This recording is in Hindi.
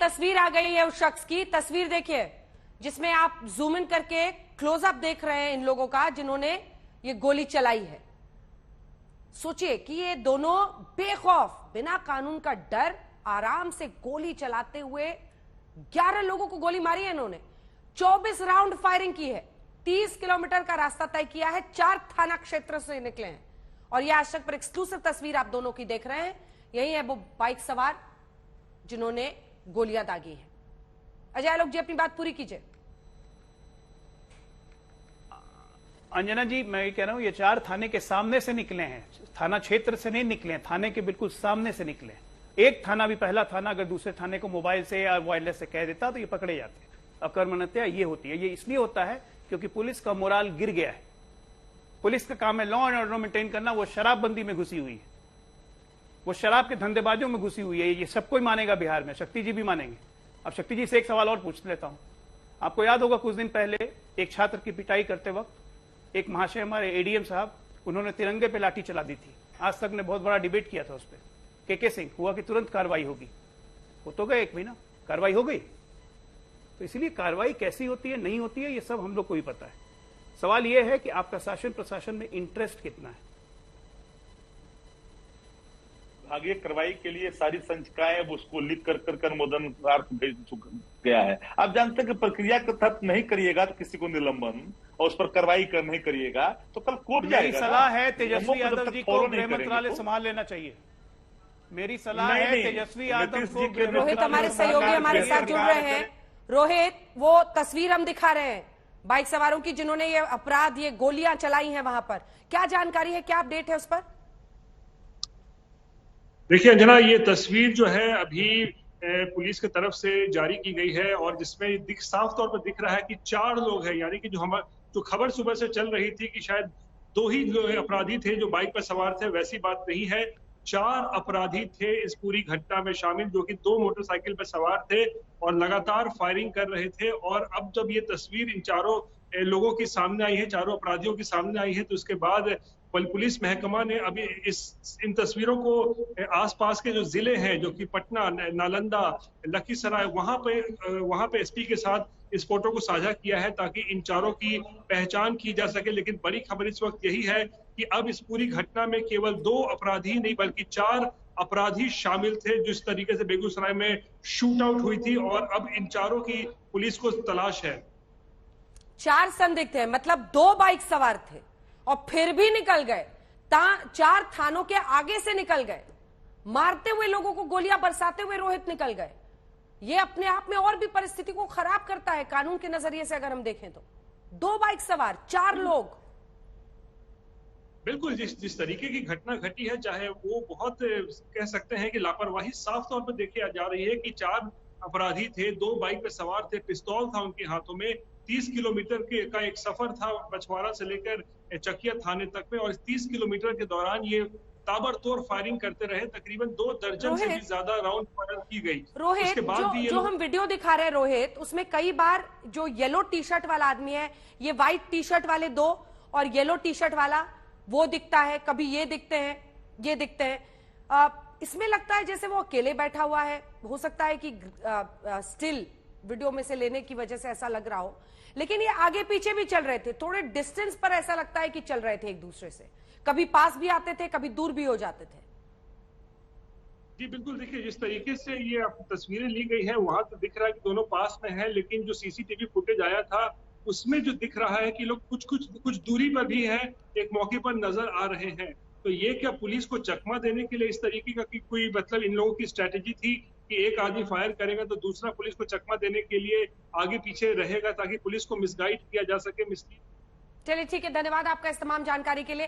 तस्वीर आ गई है उस शख्स की। तस्वीर देखिए जिसमें आप जूम इन करके क्लोजअप देख रहे हैं इन लोगों का जिन्होंने ये गोली चलाई है। सोचिए कि ये दोनों बेखौफ, बिना कानून का डर, आराम से गोली चलाते हुए 11 लोगों को गोली मारी है इन्होंने। 24 राउंड फायरिंग की है। 30 किलोमीटर का रास्ता तय किया है। 4 थाना क्षेत्र से निकले हैं। और यह आज तक पर एक्सक्लूसिव तस्वीर आप दोनों की देख रहे हैं। यही है वो बाइक सवार जिन्होंने गोलियां दागी हैं। अजय आलोक जी अपनी बात पूरी कीजिए। अंजना जी, मैं ये कह रहा हूं, ये 4 थाने के सामने से निकले हैं, थाना क्षेत्र से नहीं निकले हैं, थाने के बिल्कुल सामने से निकले हैं। एक थाना भी, पहला थाना अगर दूसरे थाने को मोबाइल से या वायरलेस से कह देता तो ये पकड़े जाते। अकर्मण्यता ये होती है। ये इसलिए होता है क्योंकि पुलिस का मोराल गिर गया है। पुलिस का काम है लॉ एंड ऑर्डर मेंटेन करना। वो शराबबंदी में घुसी हुई है, वो शराब के धंधेबाजों में घुसी हुई है। ये सब कोई मानेगा बिहार में, शक्ति जी भी मानेंगे। अब शक्ति जी से एक सवाल और पूछ लेता हूं। आपको याद होगा कुछ दिन पहले एक छात्र की पिटाई करते वक्त एक महाशय, हमारे एडीएम साहब, उन्होंने तिरंगे पे लाठी चला दी थी। आज तक ने बहुत बड़ा डिबेट किया था उस पर। के सिंह हुआ कि तुरंत कार्रवाई होगी। वो तो गए 1 महीना, कार्रवाई हो गई। तो इसलिए कार्रवाई कैसी होती है, नहीं होती है, ये सब हम लोग को ही पता है। सवाल यह है कि आपका शासन प्रशासन में इंटरेस्ट कितना है। आगे कार्रवाई के लिए सारी संचिकाएं उसको लिख कर अनुमोदन भेज गया है। आप जानते हैं कि प्रक्रिया के तहत नहीं करिएगा तो किसी को निलंबन और उस पर कार्रवाई नहीं करिएगा तो कल कोर्ट जाएगा। सलाह है तेजस्वी यादव जी को गृह मंत्रालय संभाल लेना चाहिए। मेरी सलाह है तेजस्वी यादव को। रोहित हमारे सहयोगी हमारे साथ जुड़ रहे हैं। रोहित, वो तस्वीर हम दिखा रहे हैं बाइक सवारों की जिन्होंने ये अपराध, ये गोलियां चलाई हैं वहां पर। क्या जानकारी है, क्या अपडेट है उस पर? देखिए अंजना, ये तस्वीर जो है अभी पुलिस की तरफ से जारी की गई है और जिसमें साफ तौर पर दिख रहा है कि 4 लोग हैं। यानी कि जो खबर सुबह से चल रही थी कि शायद 2 ही अपराधी थे जो बाइक पर सवार थे, वैसी बात नहीं है। 4 अपराधी थे इस पूरी घटना में शामिल, जो कि 2 मोटरसाइकिल पर सवार थे और लगातार फायरिंग कर रहे थे। और अब जब ये तस्वीर इन 4 लोगों के सामने आई है, 4 अपराधियों के सामने आई है, तो उसके बाद पुलिस महकमा ने अभी इन तस्वीरों को आसपास के जो जिले हैं, जो कि पटना, नालंदा, लखीसराय, वहां पे एसपी के साथ इस फोटो को साझा किया है ताकि इन 4 की पहचान की जा सके। लेकिन बड़ी खबर इस वक्त यही है कि अब इस पूरी घटना में केवल 2 अपराधी नहीं बल्कि 4 अपराधी शामिल थे, जिस तरीके से बेगूसराय में शूट आउट हुई थी। और अब इन 4 की पुलिस को तलाश है। 4 संदिग्ध हैं, मतलब 2 बाइक सवार थे और फिर भी निकल गए। 4 थानों के आगे से निकल गए, मारते हुए लोगों को गोलियां बरसाते हुए रोहित निकल गए। ये अपने आप में और भी परिस्थिति को खराब करता है कानून के नजरिए से अगर हम देखें तो। 2 बाइक सवार, 4 लोग। बिल्कुल, जिस तरीके की घटना घटी है, चाहे वो बहुत कह सकते हैं कि लापरवाही साफ तौर पर देखी जा रही है कि 4 अपराधी थे, 2 बाइक पे सवार थे, पिस्तौल था उनके हाथों में। 30 किलोमीटर का एक सफर था बछवाड़ा से लेकर चकिया थाने तक में, और इस 30 किलोमीटर के दौरान ये ताबड़तोड़ फायरिंग करते रहे। तकरीबन 2 दर्जन से भी ज्यादा राउंड फायर की गई। रोहित, उसके बाद भी जो हम वीडियो दिखा रहे हैं रोहित, उसमें कई बार जो येलो टी शर्ट वाला आदमी है, ये व्हाइट टी शर्ट वाले 2 और येलो टी शर्ट वाला वो दिखता है, कभी ये दिखते हैं, ये दिखते हैं। इसमें लगता है जैसे वो अकेले बैठा हुआ है। हो सकता है कि स्टिल वीडियो में से लेने की वजह से ऐसा लग रहा हो, लेकिन ये आगे पीछे भी चल रहे थे। थोड़े डिस्टेंस पर ऐसा लगता है कि चल रहे थे एक दूसरे से, कभी पास भी आते थे, कभी दूर भी हो जाते थे। जी बिल्कुल, देखिए जिस तरीके से ये तस्वीरें ली गई है, वहां तो दिख रहा है कि दोनों पास में है, लेकिन जो सीसीटीवी फुटेज आया था उसमें जो दिख रहा है कि लोग कुछ दूरी पर भी है, एक मौके पर नजर आ रहे हैं। तो ये क्या पुलिस को चकमा देने के लिए इस तरीके का कि कोई मतलब इन लोगों की स्ट्रेटेजी थी कि एक आदमी फायर करेगा तो दूसरा पुलिस को चकमा देने के लिए आगे पीछे रहेगा ताकि पुलिस को मिसगाइड किया जा सके, मिसलीड। चलिए ठीक है, धन्यवाद आपका इस तमाम जानकारी के लिए।